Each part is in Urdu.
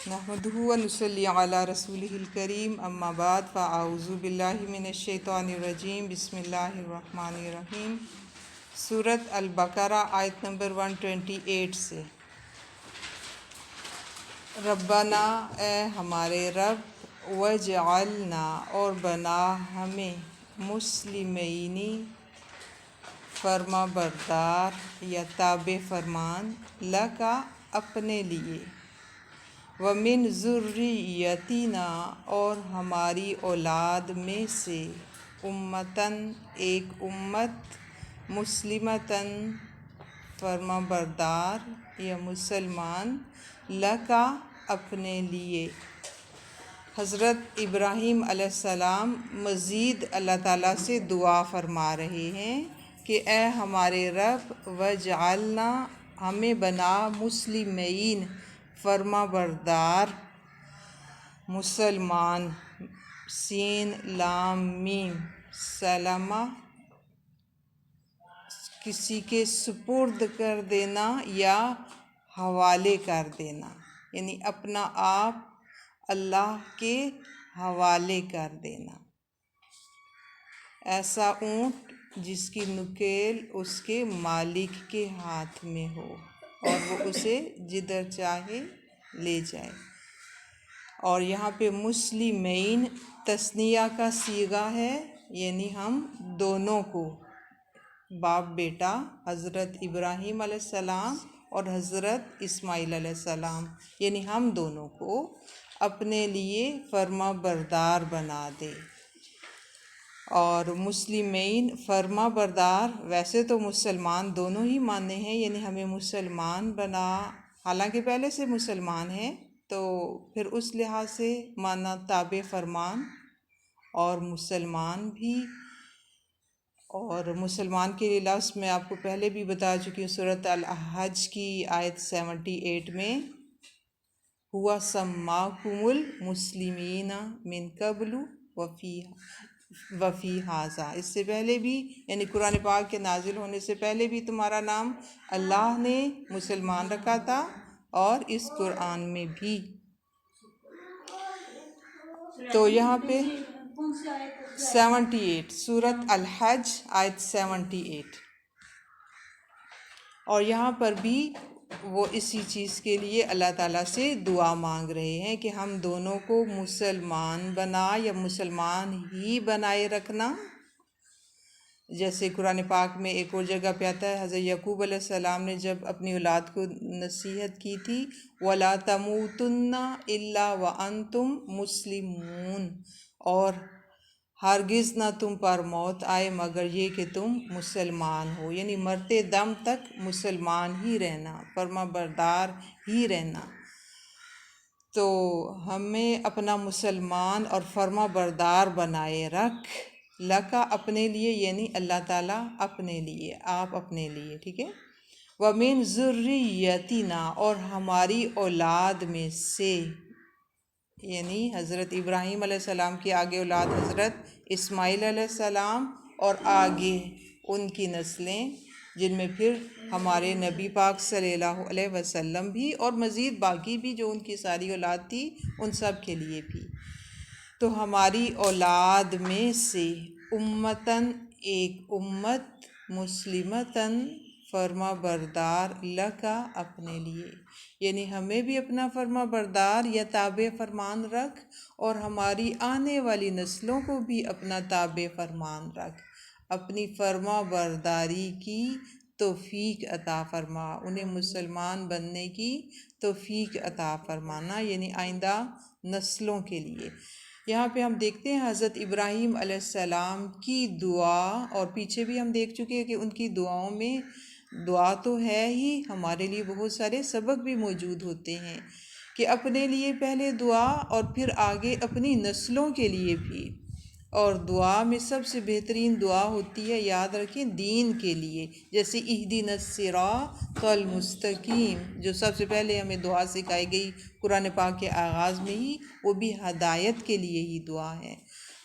نحمدہ و نصلی علی رسولہ الکریم اما بعد فاعوذ باللہ من الشیطان الرجیم بسم اللہ الرحمن الرحیم۔ سورۃ البقرہ آیت نمبر 128 سے۔ ربنا اے ہمارے رب، وجعلنا اور بنا ہمیں، مسلمینی فرما بردار یا تابع فرمان، لکا اپنے لیے، ومن ذریتنا اور ہماری اولاد میں سے، امتاً ایک امت، مسلمتاً فرما بردار یا مسلمان، لکا اپنے لیے۔ حضرت ابراہیم علیہ السلام مزید اللہ تعالیٰ سے دعا فرما رہے ہیں کہ اے ہمارے رب، وجعلنا ہمیں بنا، مسلمین فرما بردار، مسلمان، سین لام میم، سلمہ کسی کے سپرد کر دینا یا حوالے کر دینا، یعنی اپنا آپ اللہ کے حوالے کر دینا۔ ایسا اونٹ جس کی نکیل اس کے مالک کے ہاتھ میں ہو اور وہ اسے جدھر چاہے لے جائے۔ اور یہاں پہ مسلمین تثنیہ کا صیغہ ہے، یعنی ہم دونوں کو، باپ بیٹا حضرت ابراہیم علیہ السلام اور حضرت اسماعیل علیہ السلام، یعنی ہم دونوں کو اپنے لیے فرما بردار بنا دے۔ اور مسلمین فرما بردار، ویسے تو مسلمان دونوں ہی ماننے ہیں، یعنی ہمیں مسلمان بنا، حالانکہ پہلے سے مسلمان ہیں تو پھر اس لحاظ سے مانا تابع فرمان اور مسلمان بھی۔ اور مسلمان کے لیے لفظ میں آپ کو پہلے بھی بتا چکی ہوں، سورۃ الحج کی آیت 78 میں، ہوا سماکم المسلمین من قبل وفی ھذا، اس سے پہلے بھی، یعنی قرآن پاک کے نازل ہونے سے پہلے بھی تمہارا نام اللہ نے مسلمان رکھا تھا، اور اس قرآن میں بھی۔ تو یہاں پہ 78، سورۃ الحج آیت 78، اور یہاں پر بھی وہ اسی چیز کے لیے اللہ تعالیٰ سے دعا مانگ رہے ہیں کہ ہم دونوں کو مسلمان بنا یا مسلمان ہی بنائے رکھنا۔ جیسے قرآن پاک میں ایک اور جگہ پہ آتا ہے، حضرت یعقوب علیہ السلام نے جب اپنی اولاد کو نصیحت کی تھی، وَلَا تَمُوتُنَّ إِلَّا وَأَنْتُمْ مُسْلِمُونَ، اور ہرگز نہ تم پر موت آئے مگر یہ کہ تم مسلمان ہو، یعنی مرتے دم تک مسلمان ہی رہنا، فرما بردار ہی رہنا۔ تو ہمیں اپنا مسلمان اور فرما بردار بنائے رکھ، لکا اپنے لیے، یعنی اللہ تعالیٰ اپنے لیے، آپ اپنے لیے، ٹھیک ہے۔ وَمِن ذُرِّيَّتِنَا اور ہماری اولاد میں سے، یعنی حضرت ابراہیم علیہ السلام کی آگے اولاد حضرت اسماعیل علیہ السلام، اور آگے ان کی نسلیں، جن میں پھر ہمارے نبی پاک صلی اللہ علیہ وسلم بھی، اور مزید باقی بھی جو ان کی ساری اولاد تھی، ان سب کے لیے بھی۔ تو ہماری اولاد میں سے، امتاً ایک امت، مسلمتاً فرما بردار، لکا اپنے لیے، یعنی ہمیں بھی اپنا فرما بردار یا تابع فرمان رکھ، اور ہماری آنے والی نسلوں کو بھی اپنا تابع فرمان رکھ، اپنی فرما برداری کی توفیق عطا فرما، انہیں مسلمان بننے کی توفیق عطا فرمانا، یعنی آئندہ نسلوں کے لیے۔ یہاں پہ ہم دیکھتے ہیں حضرت ابراہیم علیہ السلام کی دعا، اور پیچھے بھی ہم دیکھ چکے ہیں کہ ان کی دعاؤں میں دعا تو ہے ہی، ہمارے لیے بہت سارے سبق بھی موجود ہوتے ہیں، کہ اپنے لیے پہلے دعا، اور پھر آگے اپنی نسلوں کے لیے بھی۔ اور دعا میں سب سے بہترین دعا ہوتی ہے، یاد رکھیں، دین کے لیے، جیسے اہدنا الصراط المستقیم، جو سب سے پہلے ہمیں دعا سکھائی گئی قرآن پاک کے آغاز میں ہی، وہ بھی ہدایت کے لیے ہی دعا ہے۔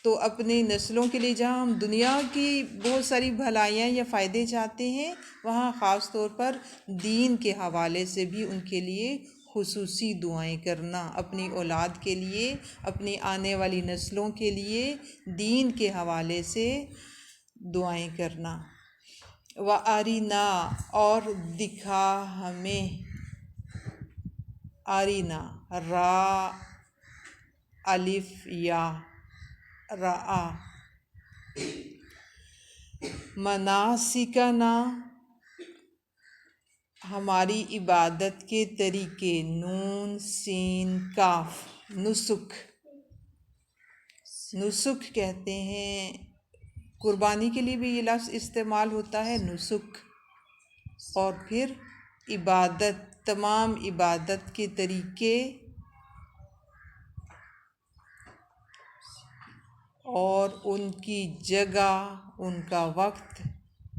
تو اپنی نسلوں کے لیے، جہاں ہم دنیا کی بہت ساری بھلائیاں یا فائدے چاہتے ہیں، وہاں خاص طور پر دین کے حوالے سے بھی ان کے لیے خصوصی دعائیں کرنا، اپنی اولاد کے لیے، اپنی آنے والی نسلوں کے لیے دین کے حوالے سے دعائیں کرنا۔ وَأَرِنَا، اور دکھا ہمیں، ارینا را الف یا را، مناسکنا ہماری عبادت کے طریقے، نون سین کاف، نسک، نسک کہتے ہیں، قربانی کے لیے بھی یہ لفظ استعمال ہوتا ہے نسک، اور پھر عبادت، تمام عبادت کے طریقے اور ان کی جگہ، ان کا وقت،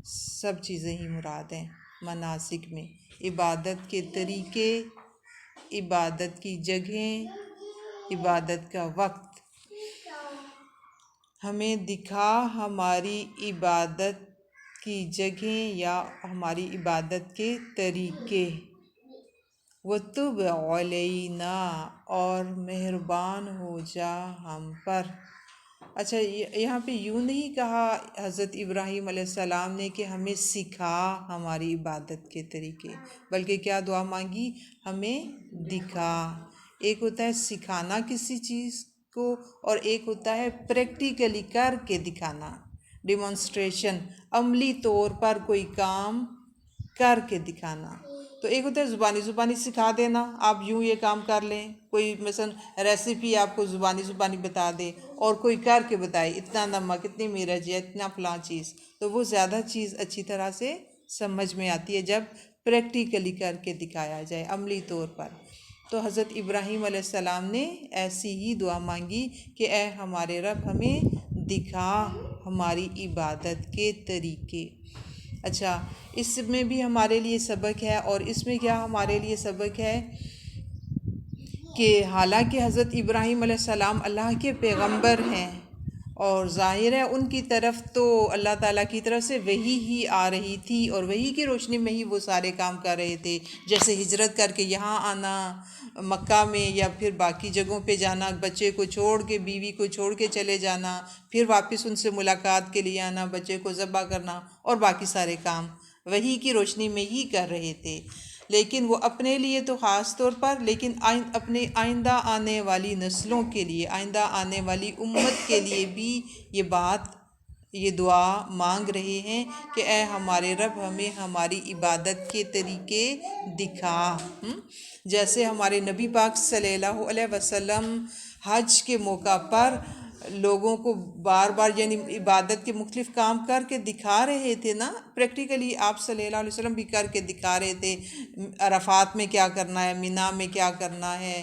سب چیزیں ہی مراد ہیں مناسک میں۔ عبادت کے طریقے، عبادت کی جگہیں، عبادت کا وقت، ہمیں دکھا ہماری عبادت کی جگہیں یا ہماری عبادت کے طریقے۔ وَتُبْ عَلَيْنَا، اور مہربان ہو جا ہم پر۔ اچھا، یہاں پہ یوں نہیں کہا حضرت ابراہیم علیہ السلام نے کہ ہمیں سکھا ہماری عبادت کے طریقے، بلکہ کیا دعا مانگی؟ ہمیں دکھا۔ ایک ہوتا ہے سکھانا کسی چیز کو، اور ایک ہوتا ہے پریکٹیکلی کر کے دکھانا، ڈیمونسٹریشن، عملی طور پر کوئی کام کر کے دکھانا۔ تو ایک ہوتا ہے زبانی سکھا دینا، آپ یوں یہ کام کر لیں، کوئی مثلا ریسیپی آپ کو زبانی بتا دے، اور کوئی کر کے بتائے اتنا نمک، اتنی مرچ، یا اتنا فلاں چیز، تو وہ زیادہ چیز اچھی طرح سے سمجھ میں آتی ہے جب پریکٹیکلی کر کے دکھایا جائے، عملی طور پر۔ تو حضرت ابراہیم علیہ السلام نے ایسی ہی دعا مانگی کہ اے ہمارے رب ہمیں دکھا ہماری عبادت کے طریقے۔ اچھا، اس میں بھی ہمارے لیے سبق ہے، اور اس میں کیا ہمارے لیے سبق ہے کہ حالانکہ حضرت ابراہیم علیہ السلام اللہ کے پیغمبر ہیں، اور ظاہر ہے ان کی طرف تو اللہ تعالیٰ کی طرف سے وحی ہی آ رہی تھی، اور وحی کی روشنی میں ہی وہ سارے کام کر رہے تھے، جیسے ہجرت کر کے یہاں آنا مکہ میں، یا پھر باقی جگہوں پہ جانا، بچے کو چھوڑ کے، بیوی کو چھوڑ کے چلے جانا، پھر واپس ان سے ملاقات کے لیے آنا، بچے کو ذبح کرنا، اور باقی سارے کام وحی کی روشنی میں ہی کر رہے تھے۔ لیکن وہ اپنے لیے تو خاص طور پر، لیکن اپنے آئندہ آنے والی نسلوں کے لیے، آئندہ آنے والی امت کے لیے بھی یہ دعا مانگ رہے ہیں کہ اے ہمارے رب ہمیں ہماری عبادت کے طریقے دکھا۔ جیسے ہمارے نبی پاک صلی اللہ علیہ وسلم حج کے موقع پر لوگوں کو بار بار یعنی عبادت کے مختلف کام کر کے دکھا رہے تھے نا، پریکٹیکلی آپ صلی اللہ علیہ وسلم بھی کر کے دکھا رہے تھے، عرفات میں کیا کرنا ہے، مینا میں کیا کرنا ہے،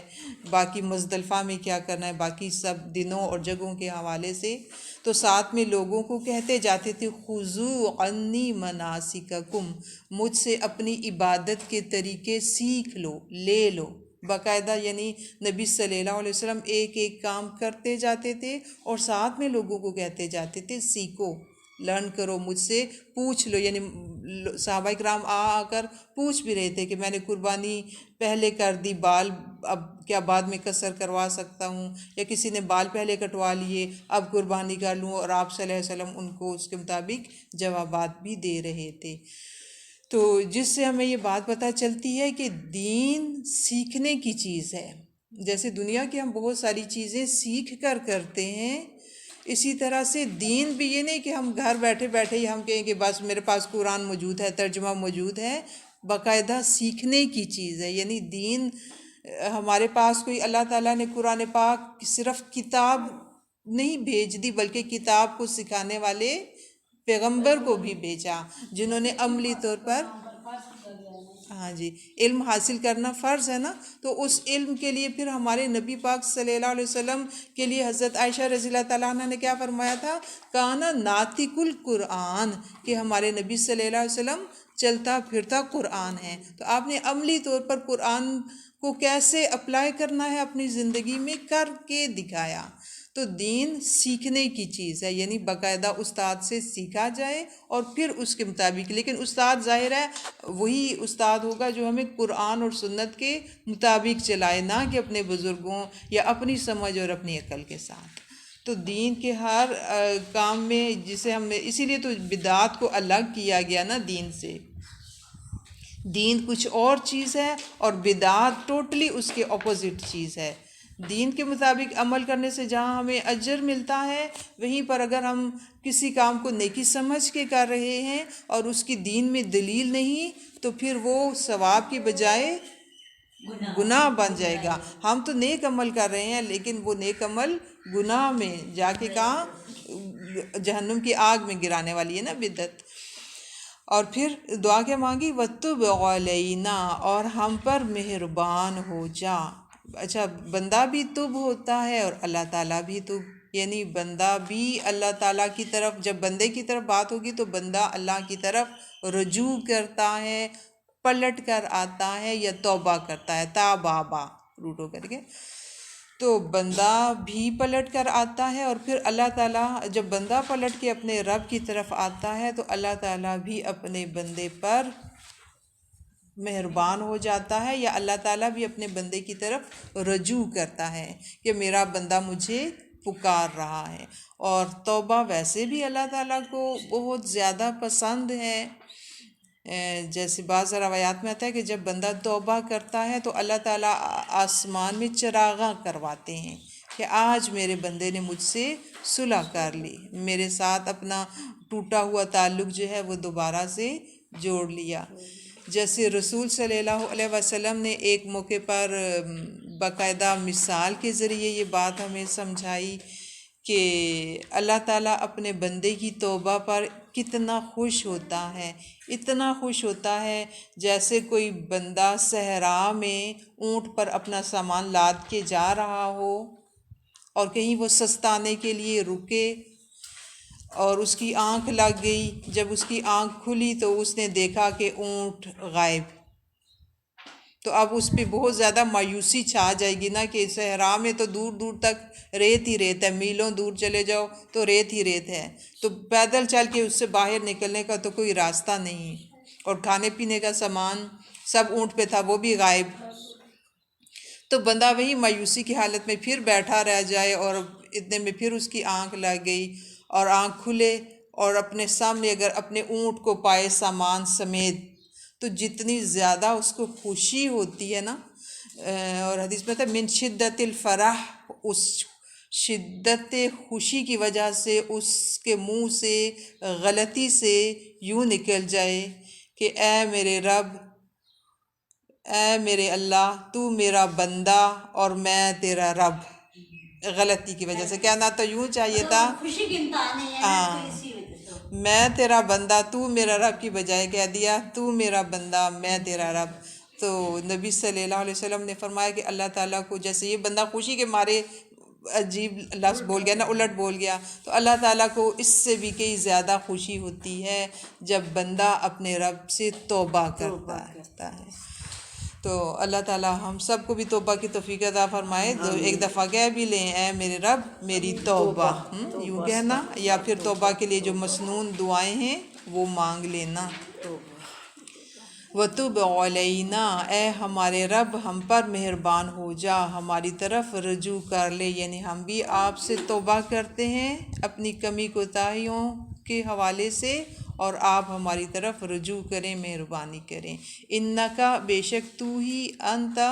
باقی مزدلفہ میں کیا کرنا ہے، باقی سب دنوں اور جگہوں کے حوالے سے۔ تو ساتھ میں لوگوں کو کہتے جاتے تھے خُذُوا عَنِّی مَنَاسِکَکُم، مجھ سے اپنی عبادت کے طریقے سیکھ لو، لے لو باقاعدہ، یعنی نبی صلی اللہ علیہ وسلم ایک ایک کام کرتے جاتے تھے، اور ساتھ میں لوگوں کو کہتے جاتے تھے سیکھو، لرن کرو مجھ سے، پوچھ لو، یعنی صحابہ کرام آ کر پوچھ بھی رہے تھے کہ میں نے قربانی پہلے کر دی، بال اب کیا بعد میں قصر کروا سکتا ہوں، یا کسی نے بال پہلے کٹوا لیے اب قربانی کر لوں، اور آپ صلی اللہ علیہ وسلم ان کو اس کے مطابق جوابات بھی دے رہے تھے۔ تو جس سے ہمیں یہ بات پتہ چلتی ہے کہ دین سیکھنے کی چیز ہے، جیسے دنیا کی ہم بہت ساری چیزیں سیکھ کر کرتے ہیں، اسی طرح سے دین بھی یہ نہیں کہ ہم گھر بیٹھے بیٹھے ہم کہیں کہ بس میرے پاس قرآن موجود ہے، ترجمہ موجود ہے، باقاعدہ سیکھنے کی چیز ہے۔ یعنی دین ہمارے پاس کوئی اللہ تعالیٰ نے قرآن پاک صرف کتاب نہیں بھیج دی، بلکہ کتاب کو سکھانے والے پیغمبر کو بھی بھیجا، جنہوں نے عملی طور پر ہاں جی علم حاصل کرنا فرض ہے نا، تو اس علم کے لیے پھر ہمارے نبی پاک صلی اللہ علیہ وسلم کے لیے حضرت عائشہ رضی اللہ تعالیٰ عنہ نے کیا فرمایا تھا؟ کانا ناطق القرآن، کہ ہمارے نبی صلی اللہ علیہ وسلم چلتا پھرتا قرآن ہے۔ تو آپ نے عملی طور پر قرآن کو کیسے اپلائی کرنا ہے اپنی زندگی میں کر کے دکھایا۔ تو دین سیکھنے کی چیز ہے، یعنی باقاعدہ استاد سے سیکھا جائے اور پھر اس کے مطابق، لیکن استاد ظاہر ہے وہی استاد ہوگا جو ہمیں قرآن اور سنت کے مطابق چلائے، نہ کہ اپنے بزرگوں یا اپنی سمجھ اور اپنی عقل کے ساتھ۔ تو دین کے ہر کام میں جسے ہم، اسی لیے تو بدعات کو الگ کیا گیا نا دین سے۔ دین کچھ اور چیز ہے اور بدعات ٹوٹلی اس کے اپوزٹ چیز ہے۔ دین کے مطابق عمل کرنے سے جہاں ہمیں اجر ملتا ہے، وہیں پر اگر ہم کسی کام کو نیکی سمجھ کے کر رہے ہیں اور اس کی دین میں دلیل نہیں، تو پھر وہ ثواب کی بجائے گناہ بن جائے گا۔ ہم تو نیک عمل کر رہے ہیں لیکن وہ نیک عمل گناہ میں جا کے کہاں، جہنم کی آگ میں گرانے والی ہے نا بدعت۔ اور پھر دعا کیا مانگی؟ وَتُبْ عَلَيْنَا، اور ہم پر مہربان ہو جا۔ اچھا، بندہ بھی تب ہوتا ہے اور اللہ تعالیٰ بھی تب، یعنی بندہ بھی اللہ تعالیٰ کی طرف، جب بندے کی طرف بات ہوگی تو بندہ اللہ کی طرف رجوع کرتا ہے، پلٹ کر آتا ہے یا توبہ کرتا ہے، تابابا روٹ ہو کر کے۔ تو بندہ بھی پلٹ کر آتا ہے اور پھر اللہ تعالیٰ، جب بندہ پلٹ کے اپنے رب کی طرف آتا ہے تو اللہ تعالیٰ بھی اپنے بندے پر مہربان ہو جاتا ہے، یا اللہ تعالیٰ بھی اپنے بندے کی طرف رجوع کرتا ہے کہ میرا بندہ مجھے پکار رہا ہے۔ اور توبہ ویسے بھی اللہ تعالیٰ کو بہت زیادہ پسند ہے۔ جیسے بعض روایات میں آتا ہے کہ جب بندہ توبہ کرتا ہے تو اللہ تعالیٰ آسمان میں چراغاں کرواتے ہیں کہ آج میرے بندے نے مجھ سے صلح کر لی، میرے ساتھ اپنا ٹوٹا ہوا تعلق جو ہے وہ دوبارہ سے جوڑ لیا۔ جیسے رسول صلی اللہ علیہ وسلم نے ایک موقع پر باقاعدہ مثال کے ذریعے یہ بات ہمیں سمجھائی کہ اللہ تعالیٰ اپنے بندے کی توبہ پر کتنا خوش ہوتا ہے، اتنا خوش ہوتا ہے جیسے کوئی بندہ صحرا میں اونٹ پر اپنا سامان لاد کے جا رہا ہو اور کہیں وہ سستانے کے لیے رکے اور اس کی آنکھ لگ گئی۔ جب اس کی آنکھ کھلی تو اس نے دیکھا کہ اونٹ غائب، تو اب اس پہ بہت زیادہ مایوسی چھا جائے گی نا، کہ صحرا میں تو دور دور تک ریت ہی ریت ہے، میلوں دور چلے جاؤ تو ریت ہی ریت ہے، تو پیدل چل کے اس سے باہر نکلنے کا تو کوئی راستہ نہیں، اور کھانے پینے کا سامان سب اونٹ پہ تھا وہ بھی غائب۔ تو بندہ وہی مایوسی کی حالت میں پھر بیٹھا رہ جائے اور اتنے میں پھر اس کی آنکھ لگ گئی اور آنکھ کھلے اور اپنے سامنے اگر اپنے اونٹ کو پائے سامان سمیت، تو جتنی زیادہ اس کو خوشی ہوتی ہے نا، اور حدیث میں تھا من شدت الفرح، اس شدت خوشی کی وجہ سے اس کے منہ سے غلطی سے یوں نکل جائے کہ اے میرے رب، اے میرے اللہ، تو میرا بندہ اور میں تیرا رب، غلطی کی وجہ سے کہنا تو یوں چاہیے تھا خوشی کی امتحان ہے نا، تو اسی وجہ سے میں تیرا بندہ تو میرا رب کی بجائے کہہ دیا تو میرا بندہ میں تیرا رب۔ تو نبی صلی اللہ علیہ وسلم نے فرمایا کہ اللہ تعالیٰ کو جیسے یہ بندہ خوشی کے مارے عجیب لفظ بول گیا نا، الٹ بول گیا، تو اللہ تعالیٰ کو اس سے بھی کئی زیادہ خوشی ہوتی ہے جب بندہ اپنے رب سے توبہ کرتا ہے۔ تو اللہ تعالیٰ ہم سب کو بھی توبہ کی توفیق عطا فرمائے۔ تو ایک دفعہ کہہ بھی لیں اے میرے رب میری توبہ، یوں کہنا، یا پھر توبہ کے لیے جو مسنون دعائیں ہیں وہ مانگ لینا۔ وَتُبْ عَلَيْنَا، اے ہمارے رب ہم پر مہربان ہو جا، ہماری طرف رجوع کر لے، یعنی ہم بھی آپ سے توبہ کرتے ہیں اپنی کمی کوتاہیوں کے حوالے سے، اور آپ ہماری طرف رجوع کریں، مہربانی کریں۔ انکا، بے شک تو ہی، انتا،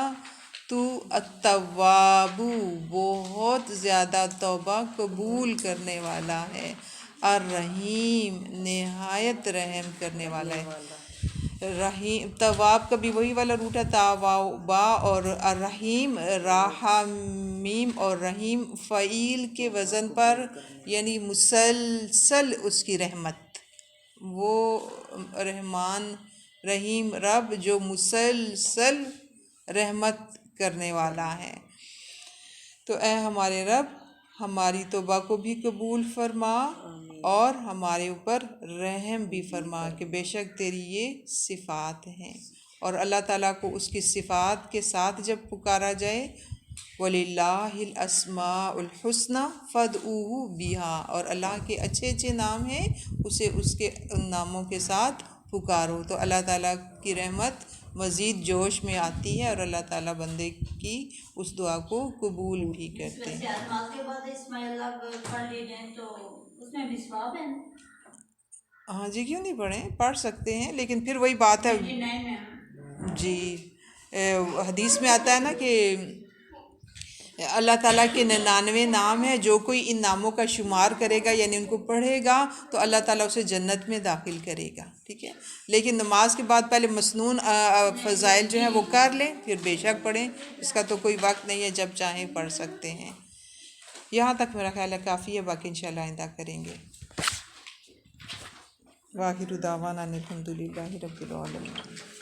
تو التواب، بہت زیادہ توبہ قبول کرنے والا ہے، الرحیم، نہایت رحم کرنے والا ہے۔ رحیم، تواب کا بھی وہی والا روٹ ہے تاوابا، اور الرحیم راحمیم، اور رحیم فعیل کے وزن پر، یعنی مسلسل اس کی رحمت، وہ رحمان رحیم رب جو مسلسل رحمت کرنے والا ہے۔ تو اے ہمارے رب ہماری توبہ کو بھی قبول فرما اور ہمارے اوپر رحم بھی فرما، کہ بے شک تیری یہ صفات ہیں۔ اور اللہ تعالیٰ کو اس کی صفات کے ساتھ جب پکارا جائے وَلِلَّهِ الْأَسْمَاءُ الْحُسْنَى فَادْعُوهُ بِهَا، اور اللہ کے اچھے اچھے نام ہیں، اسے اس کے ان ناموں کے ساتھ پکارو. تو اللہ تعالیٰ کی رحمت مزید جوش میں آتی ہے اور اللہ تعالیٰ بندے کی اس دعا کو قبول بھی کرتے ہیں. ویسے آزماز کے بعد اسماعیل اللہ پڑھ لی جائیں تو اس میں بھی ثواب ہے نا؟ ہاں جی، کیوں نہیں پڑھیں، پڑھ سکتے ہیں، لیکن پھر وہی بات ہے 29 میں جی. حدیث میں آتا ہے نا کہ اللہ تعالیٰ کے 99 نام ہیں، جو کوئی ان ناموں کا شمار کرے گا یعنی ان کو پڑھے گا تو اللہ تعالیٰ اسے جنت میں داخل کرے گا. ٹھیک ہے، لیکن نماز کے بعد پہلے مسنون فضائل جو ہیں وہ کر لیں، پھر بے شک پڑھیں. اس کا تو کوئی وقت نہیں ہے، جب چاہیں پڑھ سکتے ہیں. یہاں تک میرا خیال ہے کافی ہے، باقی انشاءاللہ آئندہ کریں گے. وآخر دعوانا ان الحمد للہ رب العالمین.